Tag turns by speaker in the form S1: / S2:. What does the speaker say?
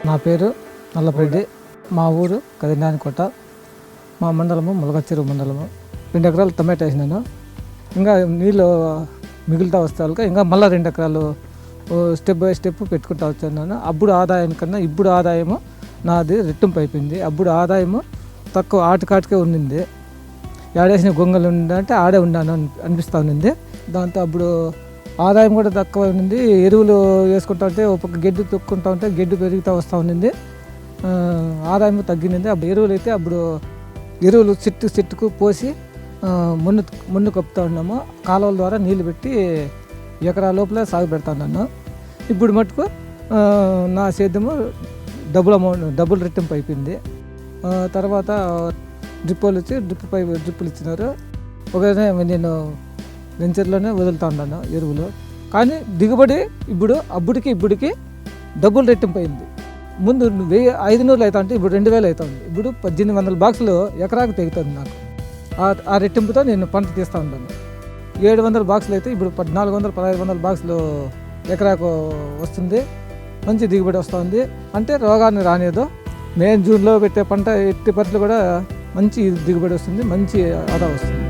S1: నా పేరు నల్లపరెడ్డి, మా ఊరు కదినానికోట, మా మండలము ములగచెరువు మండలము. 2 ఎకరాలు టమాటా వేసినాను. ఇంకా నీళ్ళు మిగులుతా వస్తాయి, ఇంకా మళ్ళీ 2 ఎకరాలు స్టెప్ బై స్టెప్ పెట్టుకుంటా వచ్చాను. అప్పుడు ఆదాయం కన్నా ఇప్పుడు ఆదాయము నాది రెట్టింపు అయిపోయింది. అప్పుడు ఆదాయము తక్కువ ఆటకాటికే ఉండింది. ఏడేసిన గొంగలు ఉందంటే ఆడే ఉన్నాను అనిపిస్తూ ఉండింది. దాంతో అప్పుడు ఆదాయం కూడా తక్కువ ఉండింది. ఎరువులు వేసుకుంటా ఉంటే ఒక గడ్డి తొక్కుంటా ఉంటే గడ్డి పెరుగుతూ వస్తూ ఉండింది. ఆదాయం తగ్గింది. అప్పుడు ఎరువులు అయితే అప్పుడు ఎరువులు చెట్టుకు పోసి మున్ను కప్పుతూ ఉన్నాము. కాలువల ద్వారా నీళ్ళు పెట్టి ఎకరా లోపల సాగు పెడతా ఉన్నాను. ఇప్పుడు మటుకు నా సేద్యము డబుల్ రెట్టింపు అయిపోయింది. తర్వాత డ్రిప్పులు ఇచ్చినారు. ఒకనే నేను వెంచర్లోనే వదులుతూ ఉన్నాను ఎరువులు. కానీ దిగుబడి ఇప్పటికి డబుల్ రెట్టింపు అయింది. ముందు 500 అవుతా ఉంటే ఇప్పుడు 2000 అవుతుంది. ఇప్పుడు 1800 బాక్సులు ఎకరాకు తెగుతుంది నాకు. ఆ రెట్టింపుతో నేను పంట తీస్తూ ఉంటాను. 700 బాక్సులు అయితే ఇప్పుడు 1400-1500 బాక్సులు ఎకరాకు వస్తుంది. మంచి దిగుబడి వస్తుంది. అంటే రోగాన్ని రానియదు. మే జూన్లో పెట్టే పంట ఎట్టి పరిస్థితులు కూడా మంచి దిగుబడి వస్తుంది, మంచి ఆదా వస్తుంది.